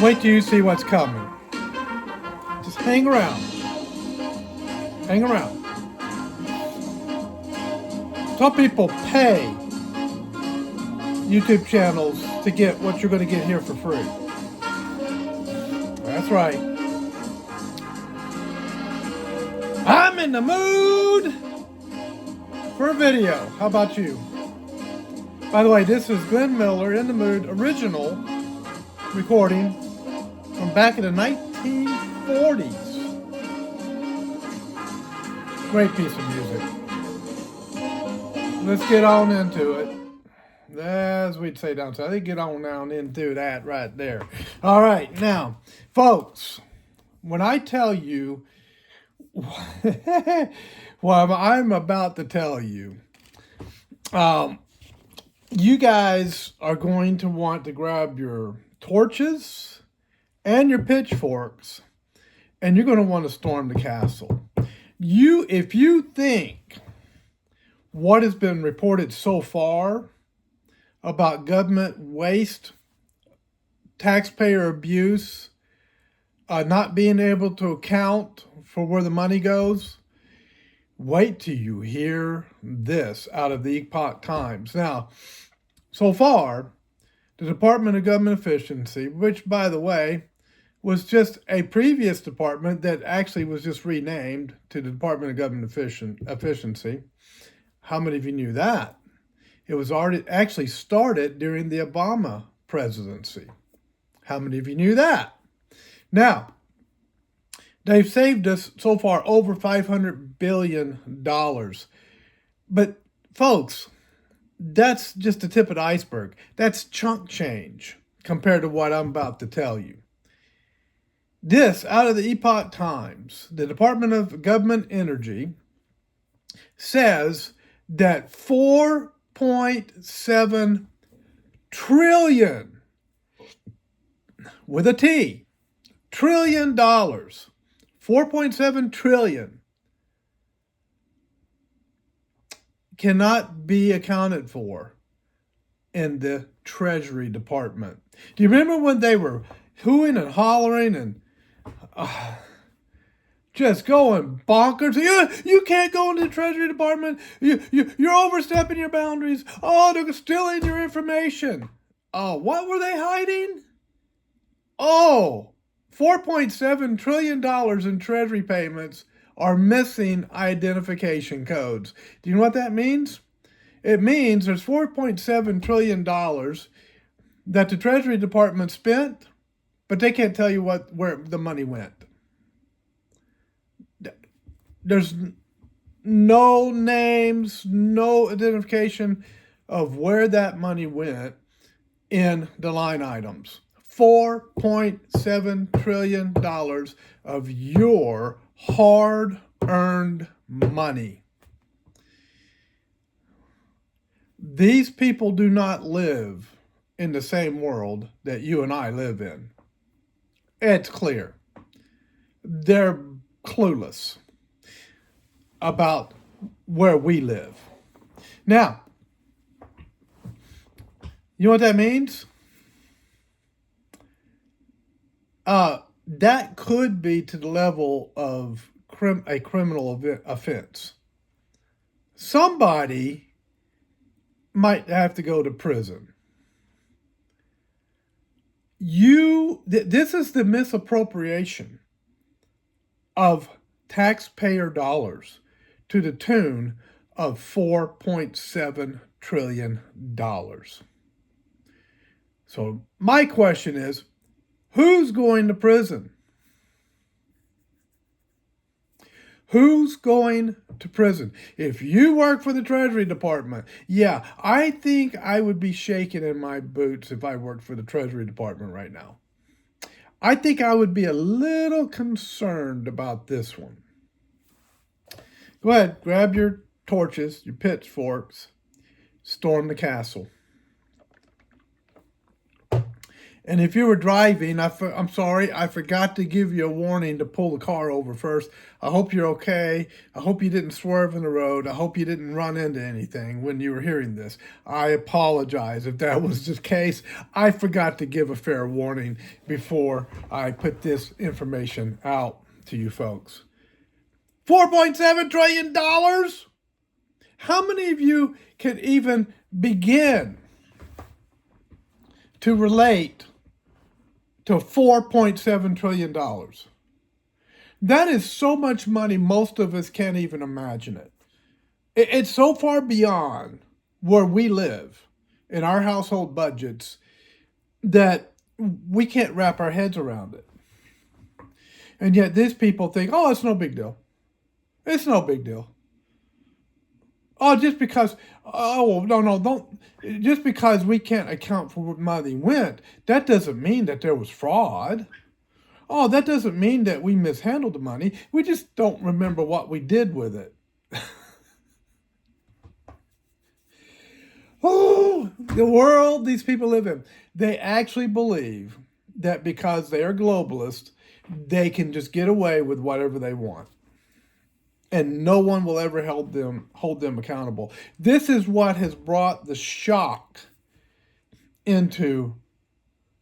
Wait till you see what's coming. Just hang around. Hang around. Some people pay YouTube channels to get what you're going to get here for free. That's right. I'm in the mood for a video. How about you? By the way, this is Glenn Miller in the Mood original recording from back in the 1940s. Great piece of music. Let's get on into it. As we'd say down south, they get on down into that right there. All right, now, folks, when I tell you what I'm about to tell you, you guys are going to want to grab your torches and your pitchforks, and you're going to want to storm the castle. If you think what has been reported so far about government waste, taxpayer abuse, not being able to account for where the money goes, wait till you hear this out of the Epoch Times. Now, so far, the Department of Government Efficiency, which, by the way, was just a previous department that actually was just renamed to the Department of Government Efficiency. How many of you knew that? It was already actually started during the Obama presidency. How many of you knew that? Now, they've saved us so far over $500 billion. But folks, that's just the tip of the iceberg. That's chunk change compared to what I'm about to tell you. This, out of the Epoch Times, the Department of Government Energy says that 4.7 trillion, with a T, trillion dollars, 4.7 trillion cannot be accounted for in the Treasury Department. Do you remember when they were hooing and hollering and just going bonkers? You can't go into the Treasury Department. You're overstepping your boundaries. Oh, they're stealing your information. Oh, what were they hiding? Oh, $4.7 trillion in Treasury payments are missing identification codes. Do you know what that means? It means there's $4.7 trillion that the Treasury Department spent, but they can't tell you where the money went. There's no names, no identification of where that money went in the line items. $4.7 trillion of your hard-earned money. These people do not live in the same world that you and I live in. It's clear. They're clueless about where we live. Now, you know what that means? That could be to the level of a criminal offense. Somebody might have to go to prison. This is the misappropriation of taxpayer dollars to the tune of $4.7 trillion. So my question is, who's going to prison? Who's going to prison? If you work for the Treasury Department, yeah, I think I would be shaking in my boots if I worked for the Treasury Department right now. I think I would be a little concerned about this one. Go ahead, grab your torches, your pitchforks, storm the castle. And if you were driving, I'm sorry, I forgot to give you a warning to pull the car over first. I hope you're okay. I hope you didn't swerve in the road. I hope you didn't run into anything when you were hearing this. I apologize if that was the case. I forgot to give a fair warning before I put this information out to you folks. $4.7 trillion? How many of you can even begin to relate to $4.7 trillion? That is so much money, most of us can't even imagine it. It's so far beyond where we live in our household budgets that we can't wrap our heads around it. And yet these people think, oh, it's no big deal. It's no big deal. Oh, just because, don't. Just because we can't account for where money went, that doesn't mean that there was fraud. Oh, that doesn't mean that we mishandled the money. We just don't remember what we did with it. Oh, the world these people live in. They actually believe that because they are globalists, they can just get away with whatever they want. And no one will ever hold them accountable. This is what has brought the shock into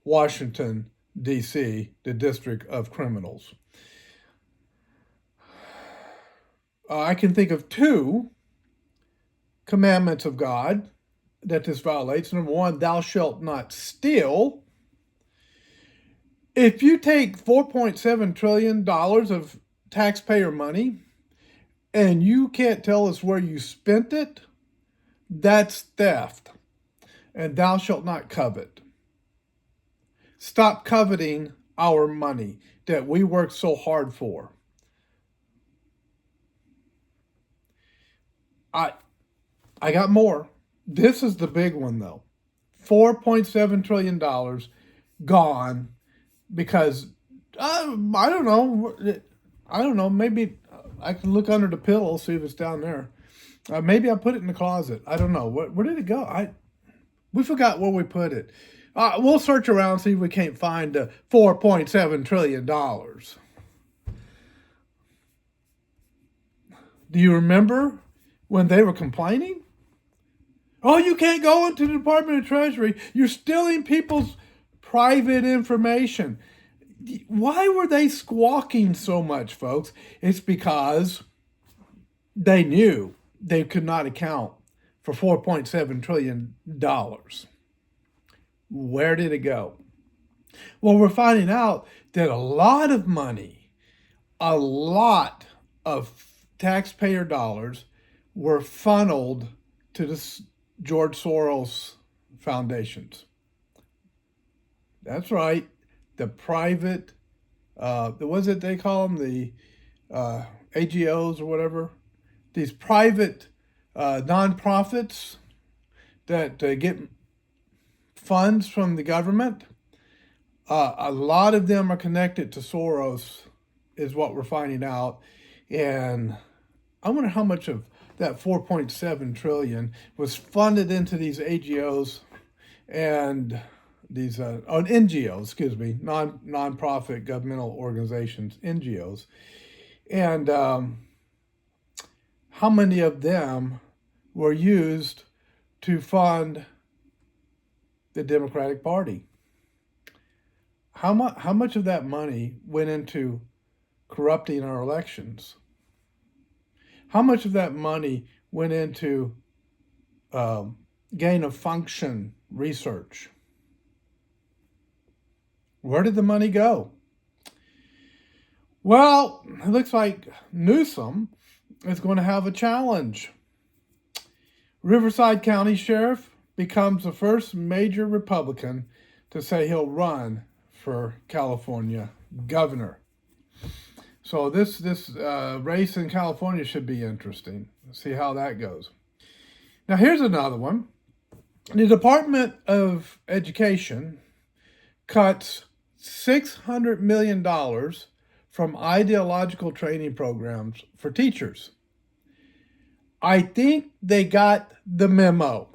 Washington, D.C., the District of Criminals. I can think of two commandments of God that this violates. Number one, thou shalt not steal. If you take $4.7 trillion of taxpayer money and you can't tell us where you spent it, that's theft. And thou shalt not covet. Stop coveting our money that we work so hard for. I got more. This is the big one, though. $4.7 trillion gone because, I don't know, maybe I can look under the pillow, see if it's down there. Maybe I put it in the closet. I don't know. Where did it go? We forgot where we put it. We'll search around, see if we can't find the $4.7 trillion. Do you remember when they were complaining? Oh, you can't go into the Department of Treasury. You're stealing people's private information. Why were they squawking so much, folks? It's because they knew they could not account for $4.7 trillion. Where did it go? Well, we're finding out that a lot of money, a lot of taxpayer dollars were funneled to the George Soros foundations. That's right. The private, was it they call them? The AGOs or whatever. These private nonprofits that get funds from the government. A lot of them are connected to Soros, is what we're finding out. And I wonder how much of that 4.7 trillion was funded into these AGOs and these NGOs, non-profit governmental organizations, NGOs, and how many of them were used to fund the Democratic Party? How much of that money went into corrupting our elections? How much of that money went into gain of function research? Where did the money go? Well, it looks like Newsom is going to have a challenge. Riverside County Sheriff becomes the first major Republican to say he'll run for California governor. So this race in California should be interesting. Let's see how that goes. Now here's another one. The Department of Education cuts $600 million from ideological training programs for teachers. I think they got the memo.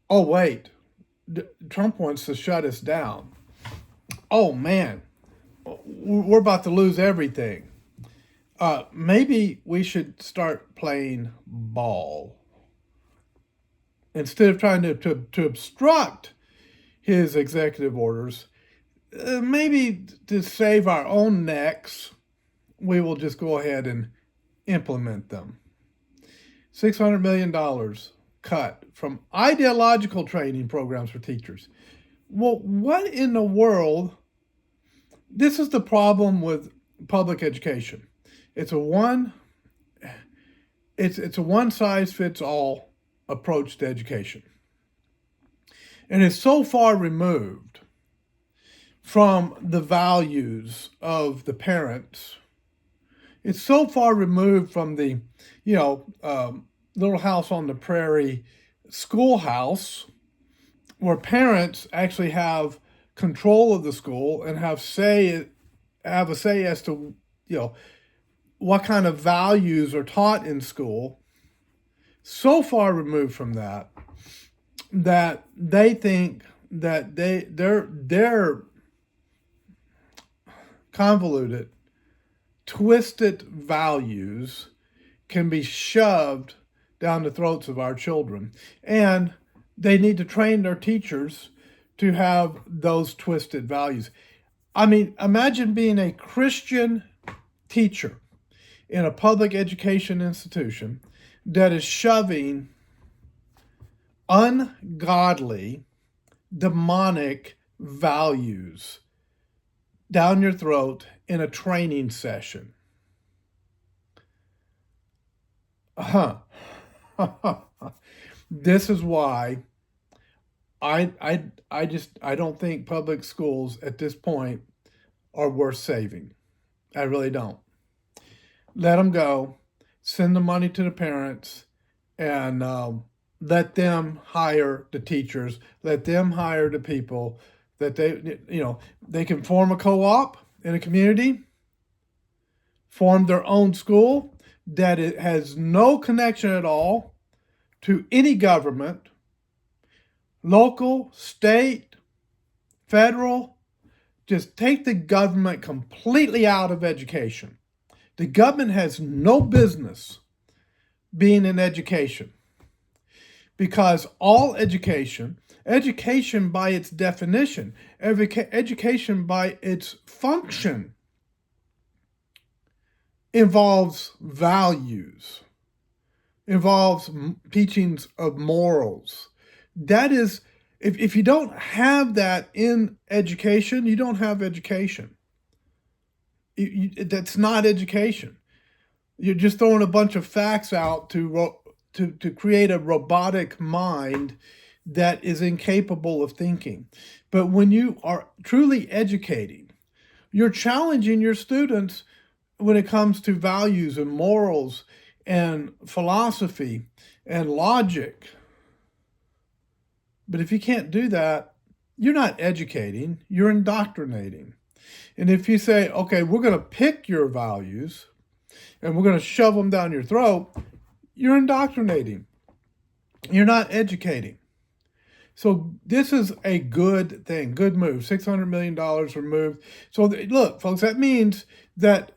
Oh, wait. Trump wants to shut us down. Oh man, we're about to lose everything. Maybe we should start playing ball instead of trying to obstruct his executive orders. Maybe to save our own necks, we will just go ahead and implement them. $600 million cut from ideological training programs for teachers. Well, what in the world? This is the problem with public education. It's a one size fits all approach to education. And it's so far removed from the values of the parents. It's so far removed from the, Little House on the Prairie schoolhouse, where parents actually have control of the school and have a say as to, what kind of values are taught in school. So far removed from that they think that their convoluted, twisted values can be shoved down the throats of our children. And they need to train their teachers to have those twisted values. I mean, imagine being a Christian teacher in a public education institution that is shoving ungodly, demonic values down your throat in a training session. This is why I don't think public schools at this point are worth saving. I really don't. Let them go. Send the money to the parents, and let them hire the teachers. Let them hire the people that they can form a co-op in a community, form their own school that it has no connection at all to any government, local, state, federal. Just take the government completely out of education. The government has no business being in education, because all education by its definition, education by its function, involves values, involves teachings of morals. That is, if you don't have that in education, you don't have education. That's not education. You're just throwing a bunch of facts out to create a robotic mind that is incapable of thinking. But when you are truly educating, you're challenging your students when it comes to values and morals and philosophy and logic. But if you can't do that, you're not educating, you're indoctrinating. And if you say, okay, we're going to pick your values and we're going to shove them down your throat, you're indoctrinating. You're not educating. So this is a good thing, good move. $600 million removed. So look, folks, that means that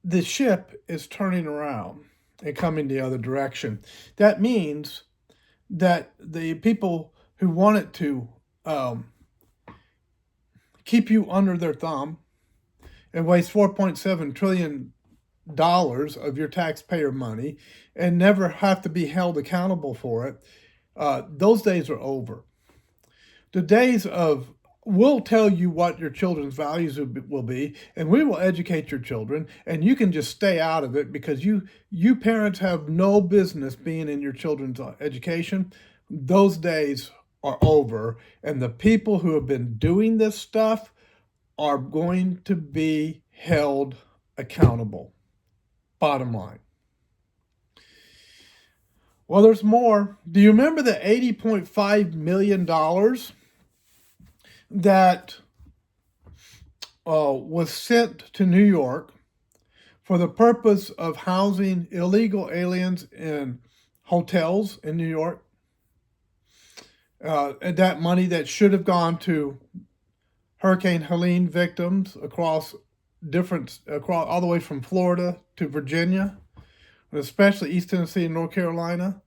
the ship is turning around and coming the other direction. That means that the people who wanted to keep you under their thumb and waste $4.7 trillion of your taxpayer money and never have to be held accountable for it, those days are over. The days of, we'll tell you what your children's values will be, and we will educate your children, and you can just stay out of it because you parents have no business being in your children's education. Those days are over, and the people who have been doing this stuff are going to be held accountable. Bottom line. Well, there's more. Do you remember the $80.5 million that was sent to New York for the purpose of housing illegal aliens in hotels in New York? And that money that should have gone to Hurricane Helene victims across all the way from Florida to Virginia, especially East Tennessee and North Carolina,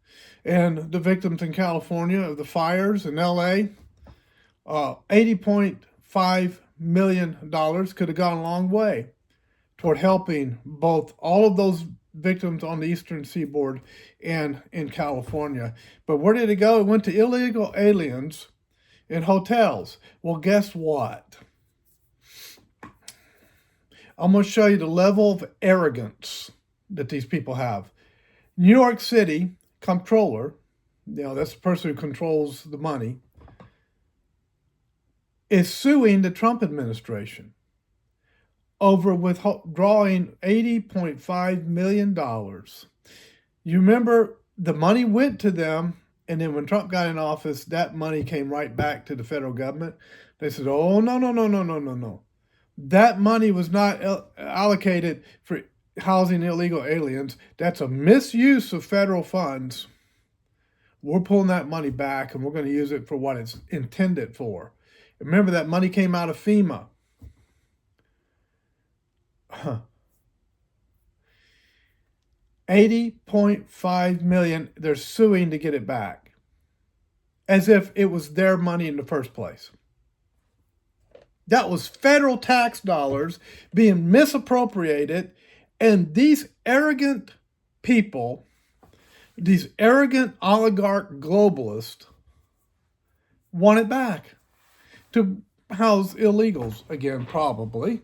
and the victims in California of the fires in LA. $80.5 million could have gone a long way toward helping both all of those victims on the eastern seaboard and in California. But where did it go? It went to illegal aliens in hotels. Well, guess what? I'm going to show you the level of arrogance that these people have. New York City comptroller, that's the person who controls the money, is suing the Trump administration over withdrawing $80.5 million. You remember the money went to them, and then when Trump got in office, that money came right back to the federal government. They said, oh, no. That money was not allocated for housing illegal aliens. That's a misuse of federal funds. We're pulling that money back, and we're going to use it for what it's intended for. Remember, that money came out of FEMA. $80.5 million. They're suing to get it back, as if it was their money in the first place. That was federal tax dollars being misappropriated, and these arrogant people, these arrogant oligarch globalists, want it back to house illegals again, probably.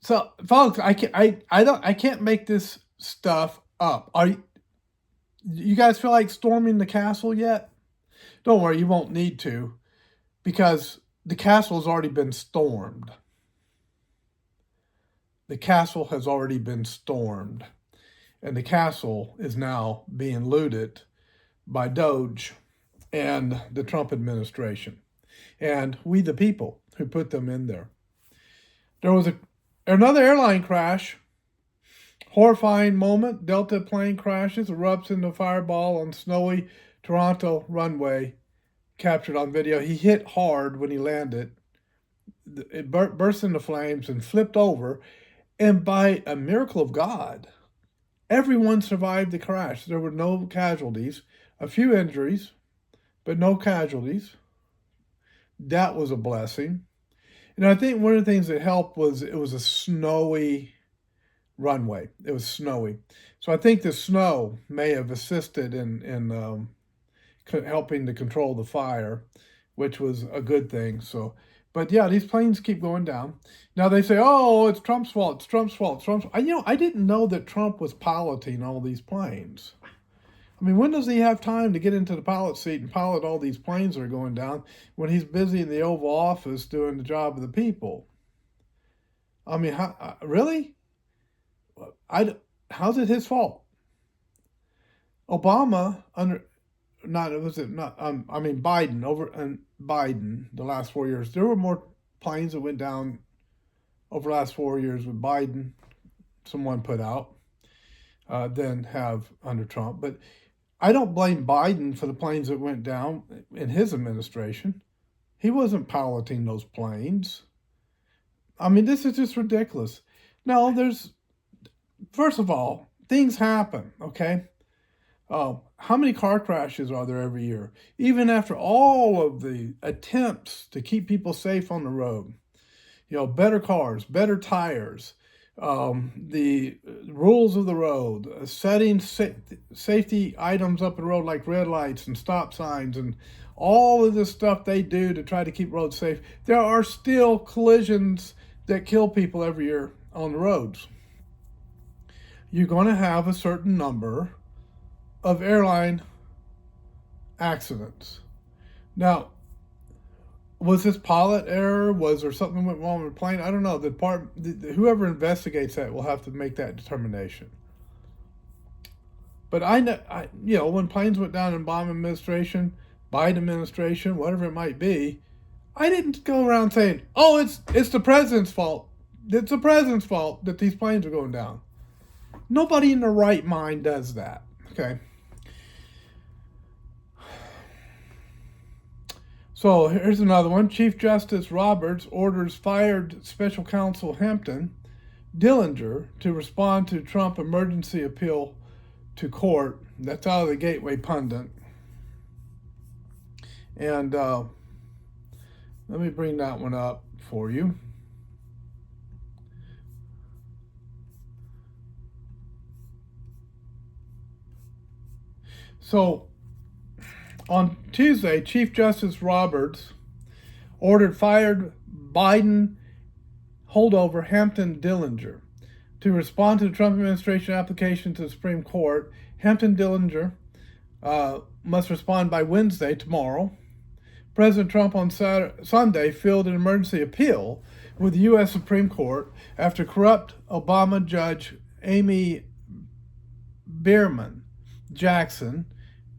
So, folks, I can't make this stuff up. You guys feel like storming the castle yet? Don't worry, you won't need to, because the castle has already been stormed. The castle has already been stormed, and the castle is now being looted by Doge and the Trump administration, and we the people who put them in there. There was another airline crash. Horrifying moment. Delta plane crashes, erupts into fireball on snowy Toronto runway. Captured on video. He hit hard when he landed. It burst into flames and flipped over. And by a miracle of God, everyone survived the crash. There were no casualties. A few injuries, but no casualties. That was a blessing. And I think one of the things that helped was it was a snowy runway. It was snowy. So I think the snow may have assisted in helping to control the fire, which was a good thing. So, but yeah, these planes keep going down. Now they say, oh, it's Trump's fault. It's Trump's fault. I didn't know that Trump was piloting all these planes. I mean, when does he have time to get into the pilot seat and pilot all these planes that are going down when he's busy in the Oval Office doing the job of the people? I mean, really? How's it his fault? Obama Biden, the last 4 years, there were more planes that went down over the last 4 years with Biden, someone put out, than have under Trump. But I don't blame Biden for the planes that went down in his administration. He wasn't piloting those planes. I mean, this is just ridiculous. No, first of all, things happen, okay? How many car crashes are there every year? Even after all of the attempts to keep people safe on the road, better cars, better tires, the rules of the road, setting safety items up in the road like red lights and stop signs and all of this stuff they do to try to keep roads safe, there are still collisions that kill people every year on the roads. You're going to have a certain number of airline accidents. Now, was this pilot error? Was there something went wrong with the plane? I don't know. Whoever investigates that will have to make that determination. But when planes went down in Obama administration, Biden administration, whatever it might be, I didn't go around saying, "Oh, it's the president's fault. It's the president's fault that these planes are going down." Nobody in their right mind does that. Okay. So here's another one. Chief Justice Roberts orders fired special counsel Hampton Dillinger to respond to Trump emergency appeal to court. That's out of the Gateway Pundit. And let me bring that one up for you. So on Tuesday, Chief Justice Roberts ordered fired Biden holdover Hampton Dillinger to respond to the Trump administration application to the Supreme Court. Hampton Dillinger must respond by Wednesday, tomorrow. President Trump on Sunday filed an emergency appeal with the U.S. Supreme Court after corrupt Obama Judge Amy Berman Jackson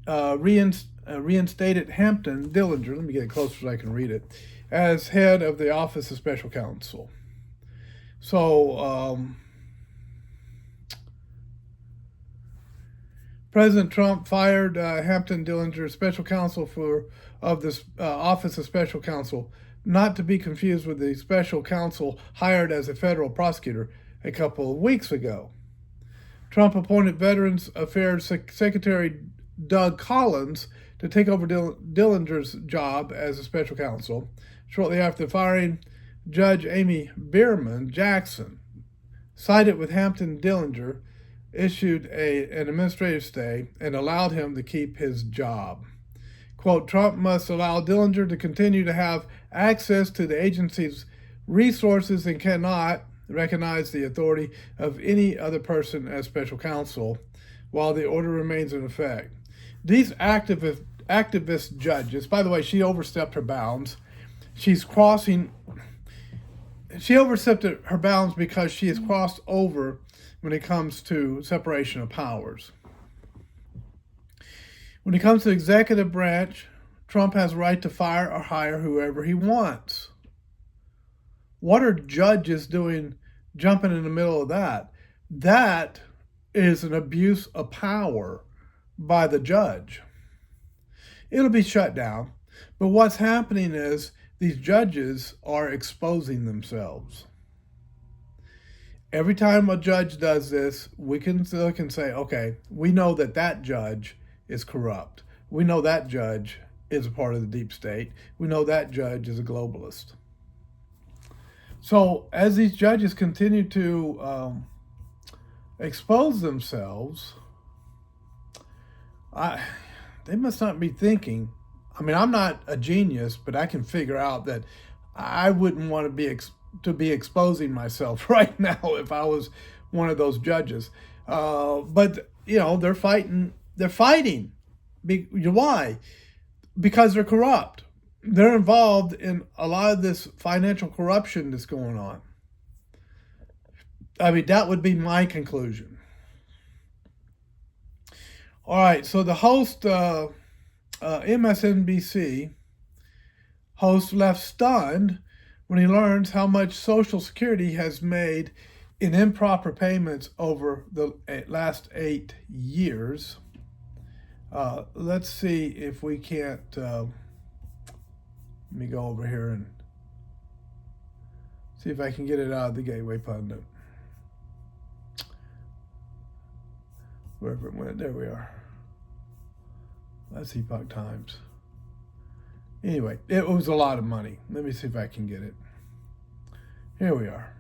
reinstated Hampton Dillinger, let me get it closer so I can read it, as head of the Office of Special Counsel. So, President Trump fired Hampton Dillinger, special counsel of the Office of Special Counsel, not to be confused with the special counsel hired as a federal prosecutor a couple of weeks ago. Trump appointed Veterans Affairs Secretary Doug Collins to take over Dillinger's job as a special counsel shortly after firing Judge Amy Berman Jackson. Sided with Hampton Dillinger, issued an administrative stay and allowed him to keep his job. Quote, Trump must allow Dillinger to continue to have access to the agency's resources and cannot recognize the authority of any other person as special counsel while the order remains in effect. These activist judges, by the way, she overstepped her bounds. She overstepped her bounds because she has crossed over when it comes to separation of powers. When it comes to the executive branch, Trump has a right to fire or hire whoever he wants. What are judges doing jumping in the middle of that? That is an abuse of power by the judge. It'll be shut down. But what's happening is these judges are exposing themselves. Every time a judge does this, we can look and say, okay, we know that judge is corrupt. We know that judge is a part of the deep state. We know that judge is a globalist. So as these judges continue to expose themselves, they must not be thinking. I mean, I'm not a genius, but I can figure out that I wouldn't want to be exposing myself right now if I was one of those judges. But you know, they're fighting. Why? Because they're corrupt. They're involved in a lot of this financial corruption that's going on. I mean, that would be my conclusion. All right, so the host, MSNBC host, left stunned when he learns how much Social Security has made in improper payments over the last 8 years. Let's see if we can't, let me go over here and see if I can get it out of the Gateway Pundit. Wherever it went, there we are. That's Epoch Times. Anyway, it was a lot of money. Let me see if I can get it. Here we are.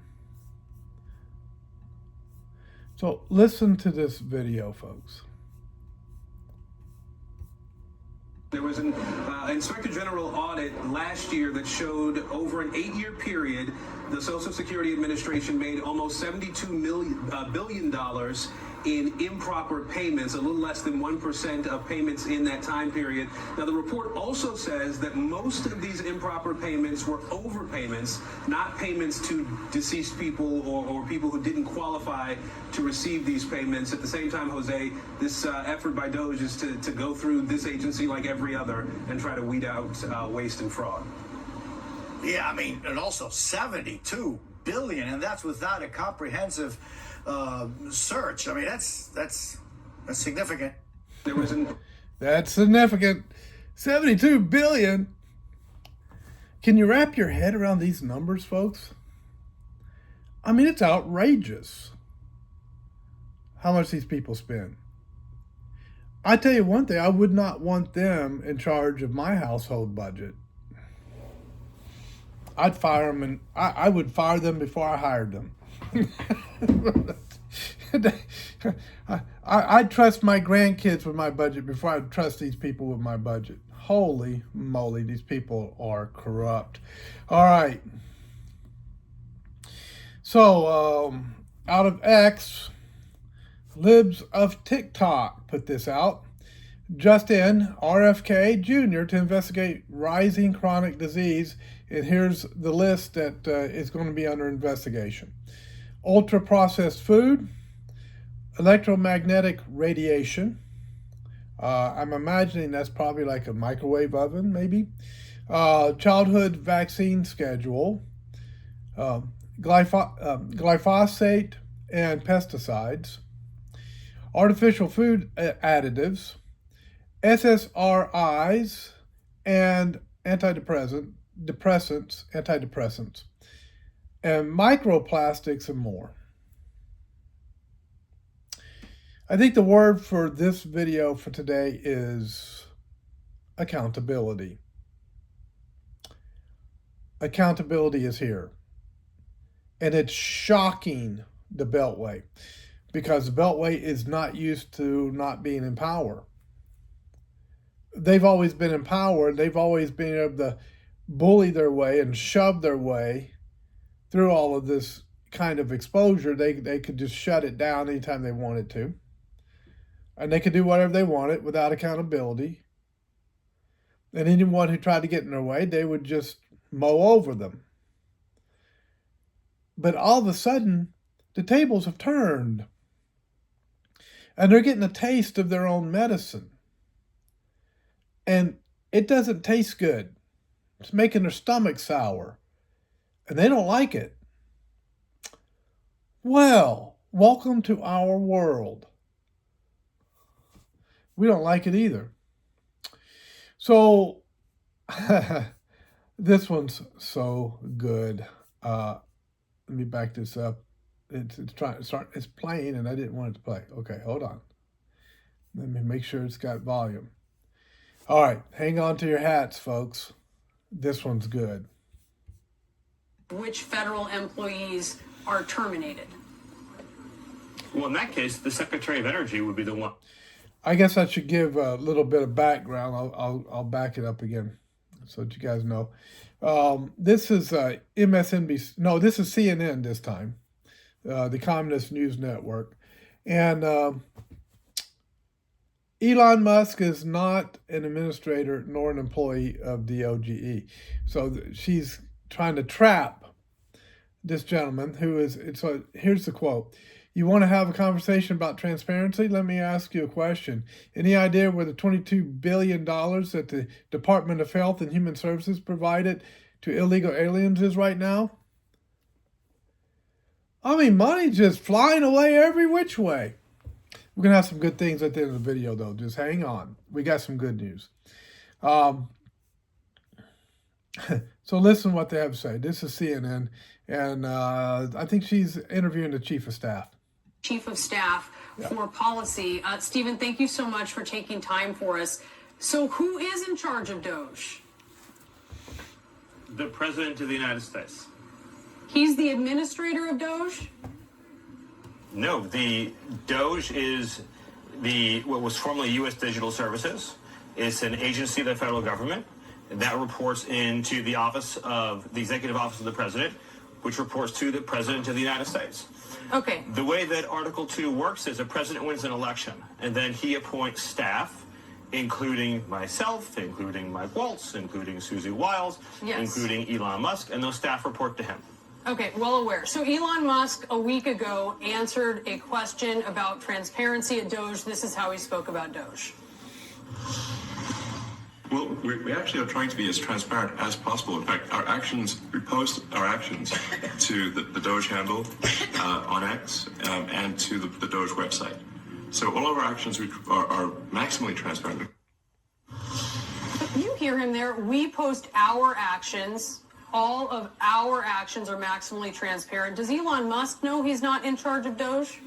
So listen to this video, folks. There was an Inspector General audit last year that showed over an 8-year period, the Social Security Administration made almost $72 billion in improper payments, a little less than 1% of payments in that time period. Now, the report also says that most of these improper payments were overpayments, not payments to deceased people or people who didn't qualify to receive these payments. At the same time, Jose, this effort by DOJ is to go through this agency like every other and try to weed out waste and fraud. Yeah, I mean, and also $72 billion, and that's without a comprehensive search. I mean, that's significant. there was an That's significant. 72 billion. Can you wrap your head around these numbers, folks? I mean, it's outrageous how much these people spend. I tell you one thing, I would not want them in charge of my household budget. I'd fire them, and I would fire them before I hired them. I'd trust my grandkids with my budget before I'd trust these people with my budget. Holy moly, these people are corrupt. All right. So, out of X, Libs of TikTok put this out. Just in, RFK Jr. to investigate rising chronic disease. And here's the list that is going to be under investigation. Ultra-processed food, electromagnetic radiation. I'm imagining that's probably like a microwave oven, maybe. Childhood vaccine schedule. Glyphosate and pesticides. Artificial food additives. SSRIs and antidepressants, and microplastics and more. I think the word for this video for today is accountability. Accountability is here. And it's shocking the Beltway, because the Beltway is not used to not being in power. They've always been in power. They've always been able to bully their way and shove their way through all of this kind of exposure. They could just shut it down anytime they wanted to. And they could do whatever they wanted without accountability. And anyone who tried to get in their way, they would just mow over them. But all of a sudden, the tables have turned. And they're getting a taste of their own medicine. And it doesn't taste good. It's making their stomach sour. And they don't like it. Well, welcome to our world. We don't like it either. So, this one's so good. Let me back this up. It's playing and I didn't want it to play. Okay, hold on. Let me make sure it's got volume. All right, hang on to your hats, folks. This one's good. Which federal employees are terminated? Well, in that case, the Secretary of Energy would be the one. I guess I should give a little bit of background. I'll back it up again so that you guys know. This is MSNBC. No, this is CNN this time, the Communist News Network. And Elon Musk is not an administrator nor an employee of DOGE. So she's trying to trap this gentleman who is, so here's the quote. You want to have a conversation about transparency? Let me ask you a question. Any idea where the $22 billion that the Department of Health and Human Services provided to illegal aliens is right now? I mean, money's just flying away every which way. We're going to have some good things at the end of the video, though. Just hang on. We got some good news. So listen to what they have to say. This is CNN, and I think she's interviewing the Chief of Staff. Chief of Staff for Policy. Stephen, thank you so much for taking time for us. So who is in charge of DOGE? The President of the United States. He's the administrator of DOGE? No, the DOGE is what was formerly U.S. Digital Services. It's an agency of the federal government that reports into the office of the Executive Office of the President, which reports to the President of the United States. Okay. The way that Article 2 works is the president wins an election, and then he appoints staff, including myself, including Mike Waltz, including Susie Wiles, including Elon Musk, and those staff report to him. Okay, well aware. So Elon Musk a week ago answered a question about transparency at DOGE. This is how he spoke about DOGE. Well, we actually are trying to be as transparent as possible. In fact, our actions, we post our actions to the Doge handle on X and to the Doge website. So all of our actions are maximally transparent. You hear him there. We post our actions. All of our actions are maximally transparent. Does Elon Musk know he's not in charge of Doge?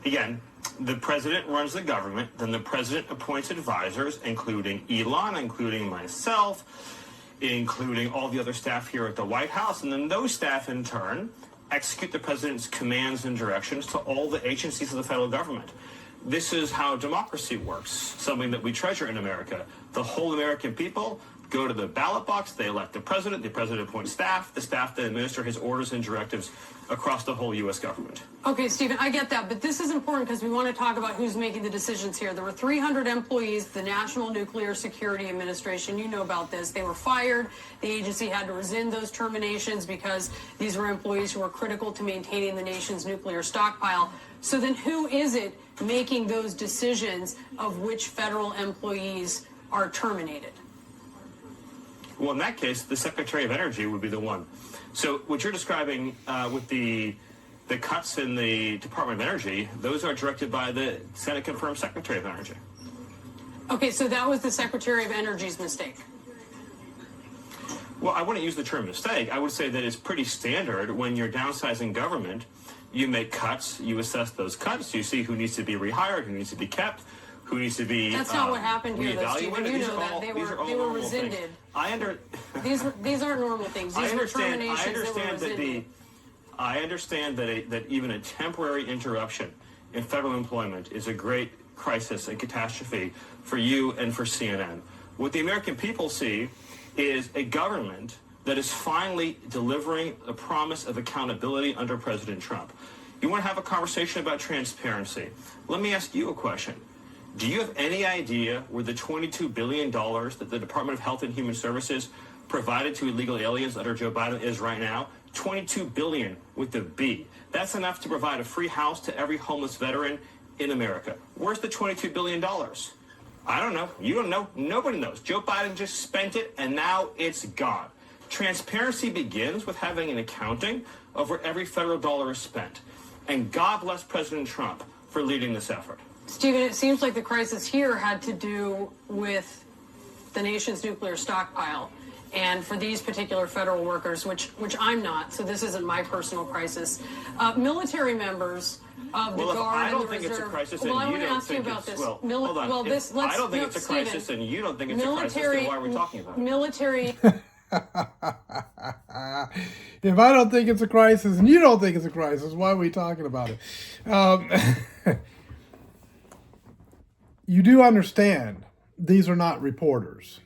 Again, the president runs the government, then the president appoints advisors, including Elon, including myself, including all the other staff here at the White House, and then those staff in turn execute the president's commands and directions to all the agencies of the federal government. This is how democracy works, something that we treasure in America. The whole American people go to the ballot box, they elect the president appoints staff, the staff then administer his orders and directives across the whole U.S. government. Okay, Stephen, I get that, but this is important because we want to talk about who's making the decisions here. There were 300 employees, the National Nuclear Security Administration, you know about this. They were fired. The agency had to rescind those terminations because these were employees who were critical to maintaining the nation's nuclear stockpile. So then who is it making those decisions of which federal employees are terminated? Well, in that case, the Secretary of Energy would be the one. So what you're describing with the cuts in the Department of Energy, those are directed by the Senate-confirmed Secretary of Energy. Okay, so that was the Secretary of Energy's mistake. Well, I wouldn't use the term mistake. I would say that it's pretty standard when you're downsizing government. You make cuts, you assess those cuts, you see who needs to be rehired, who needs to be kept, who needs to be That's not what happened here, though, Stephen. You know that. They were rescinded. These aren't normal things. These were terminations that were rescinded. I understand that even a temporary interruption in federal employment is a great crisis and catastrophe for you and for CNN. What the American people see is a government that is finally delivering a promise of accountability under President Trump. You want to have a conversation about transparency. Let me ask you a question. Do you have any idea where the $22 billion that the Department of Health and Human Services provided to illegal aliens under Joe Biden is right now? $22 billion with a B. That's enough to provide a free house to every homeless veteran in America. Where's the $22 billion? I don't know. You don't know. Nobody knows. Joe Biden just spent it, and now it's gone. Transparency begins with having an accounting of where every federal dollar is spent. And God bless President Trump for leading this effort. Stephen, it seems like the crisis here had to do with the nation's nuclear stockpile. And for these particular federal workers, which I'm not, so this isn't my personal crisis, military members of the Guard and the Reserve. I don't think it's a crisis, and well, I you want to don't ask you think about it's this. well. Hold on. I don't think it's a crisis, Stephen, and you don't think it's a crisis. Then why are we talking about it? Military. If I don't think it's a crisis and you don't think it's a crisis, why are we talking about it? You do understand these are not reporters.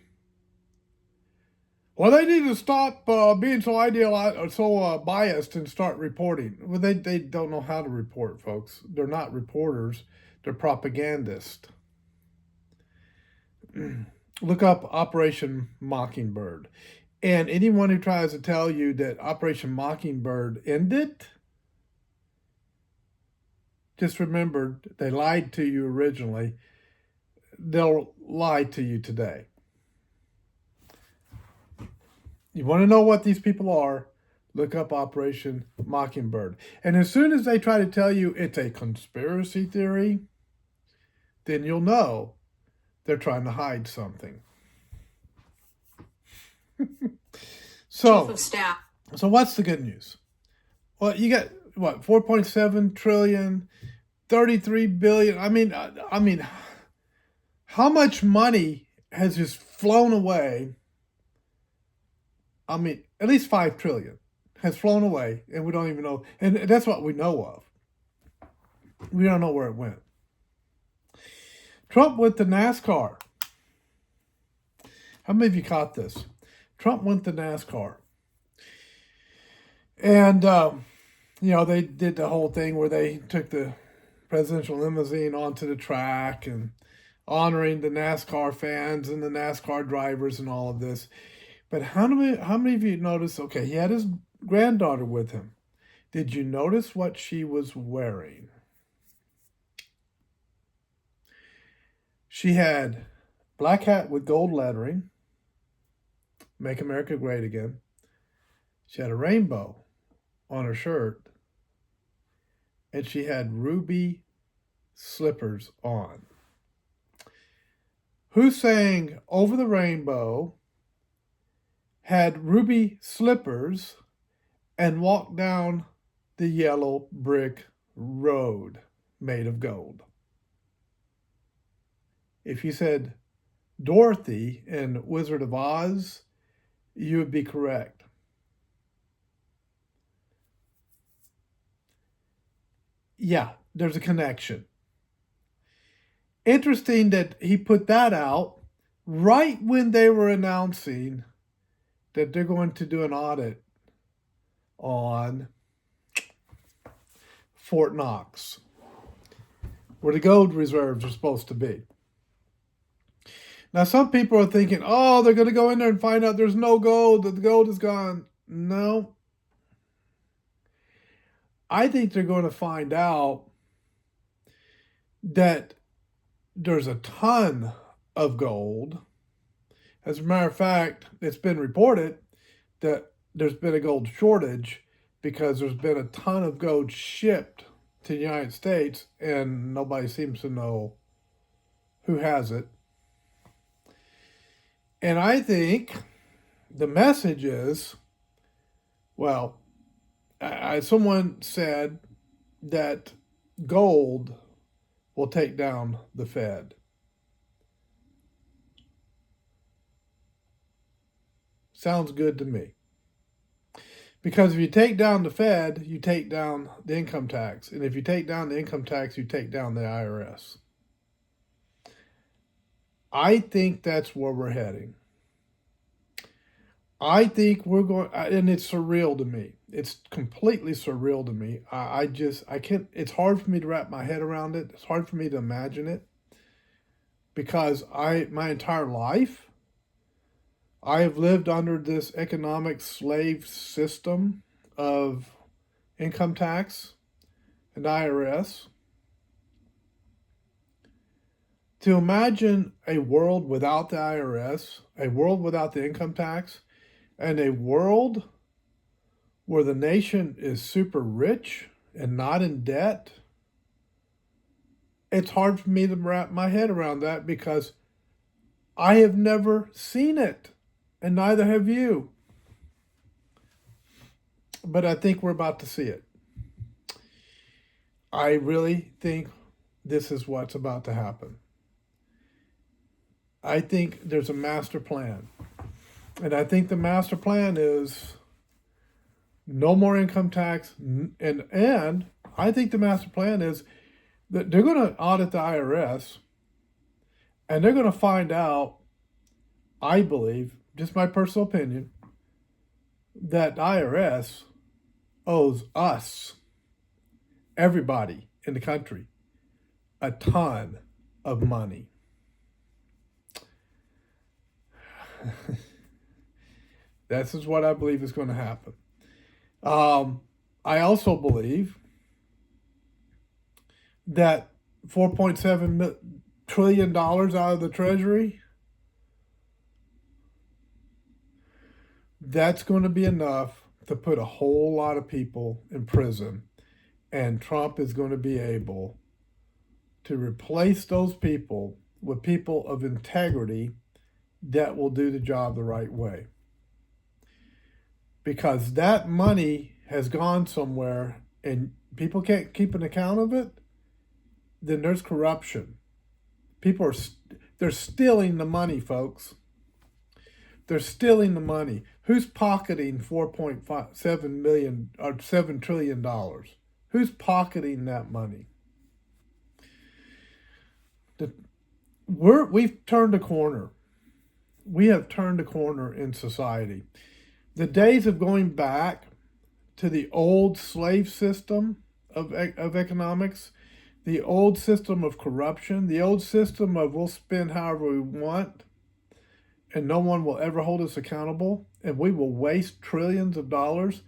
Well, they need to stop being so biased and start reporting. Well, they don't know how to report, folks. They're not reporters. They're propagandists. Look up Operation Mockingbird. And anyone who tries to tell you that Operation Mockingbird ended, just remember they lied to you originally. They'll lie to you today. You want to know what these people are? Look up Operation Mockingbird. And as soon as they try to tell you it's a conspiracy theory, then you'll know they're trying to hide something. Chief of Staff. So what's the good news? Well, you got what, 4.7 trillion, 33 billion. I mean, how much money has just flown away? I mean, at least 5 trillion has flown away, and we don't even know. And that's what we know of. We don't know where it went. Trump went to NASCAR. How many of you caught this? Trump went to NASCAR. And, they did the whole thing where they took the presidential limousine onto the track and honoring the NASCAR fans and the NASCAR drivers and all of this. But how many of you noticed, okay, he had his granddaughter with him. Did you notice what she was wearing? She had black hat with gold lettering, Make America Great Again. She had a rainbow on her shirt. and she had ruby slippers on. Who sang Over the Rainbow, had ruby slippers, and walked down the yellow brick road made of gold? If you said Dorothy in Wizard of Oz, you would be correct. Yeah, there's a connection. Interesting that he put that out right when they were announcing that they're going to do an audit on Fort Knox, where the gold reserves are supposed to be. Now, some people are thinking, oh, they're going to go in there and find out there's no gold, that the gold is gone. No. I think they're going to find out that there's a ton of gold. As a matter of fact, it's been reported that there's been a gold shortage because there's been a ton of gold shipped to the United States and nobody seems to know who has it. And I think the message is, well, someone said that gold will take down the Fed. Sounds good to me. Because if you take down the Fed, you take down the income tax. And if you take down the income tax, you take down the IRS. I think that's where we're heading. I think we're going, and it's surreal to me. It's completely surreal to me. I can't, it's hard for me to wrap my head around it. It's hard for me to imagine it because my entire life, I have lived under this economic slave system of income tax and IRS. To imagine a world without the IRS, a world without the income tax, and a world where the nation is super rich and not in debt, it's hard for me to wrap my head around that because I have never seen it, and neither have you. But I think we're about to see it. I really think this is what's about to happen. I think there's a master plan. And I think the master plan is no more income tax. And I think the master plan is that they're going to audit the IRS and they're going to find out, I believe, just my personal opinion, that IRS owes us, everybody in the country, a ton of money. This is what I believe is going to happen. I also believe that $4.7 trillion out of the Treasury, that's going to be enough to put a whole lot of people in prison. And Trump is going to be able to replace those people with people of integrity that will do the job the right way. Because that money has gone somewhere and people can't keep an account of it, then there's corruption. People they're stealing the money, folks. They're stealing the money. Who's pocketing $7 trillion? Who's pocketing that money? We've turned a corner. We have turned a corner in society. The days of going back to the old slave system of economics, the old system of corruption, the old system of we'll spend however we want and no one will ever hold us accountable, and we will waste trillions of dollars,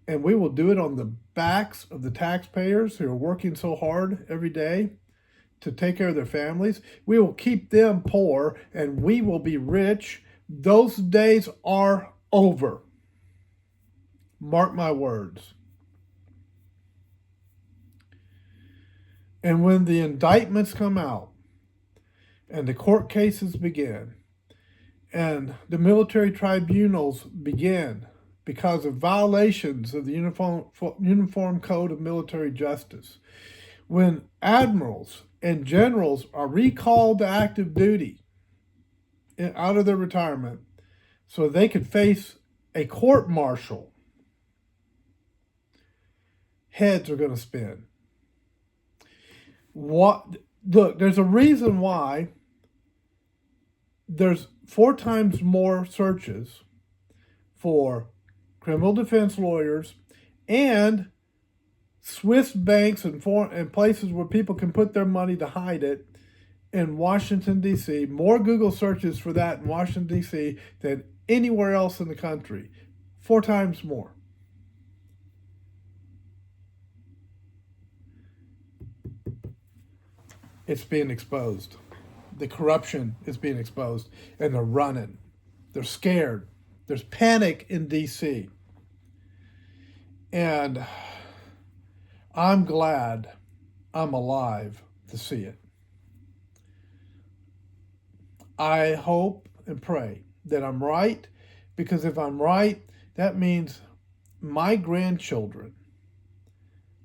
and we will do it on the backs of the taxpayers who are working so hard every day to take care of their families. We will keep them poor and we will be rich. Those days are over. Mark my words. And when the indictments come out and the court cases begin and the military tribunals begin because of violations of the Uniform Code of Military Justice, when admirals and generals are recalled to active duty out of their retirement so they could face a court martial, heads are going to spin. Look, there's a reason why there's 4 times more searches for criminal defense lawyers and Swiss banks and places where people can put their money to hide it in Washington, D.C. More Google searches for that in Washington, D.C. than anywhere else in the country. 4 times more. It's being exposed. The corruption is being exposed, and they're running. They're scared. There's panic in D.C. And I'm glad I'm alive to see it. I hope and pray that I'm right, because if I'm right, that means my grandchildren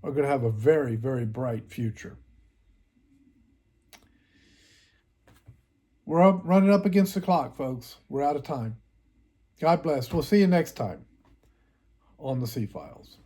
are going to have a very, very bright future. We're running up against the clock, folks. We're out of time. God bless. We'll see you next time on the C-Files.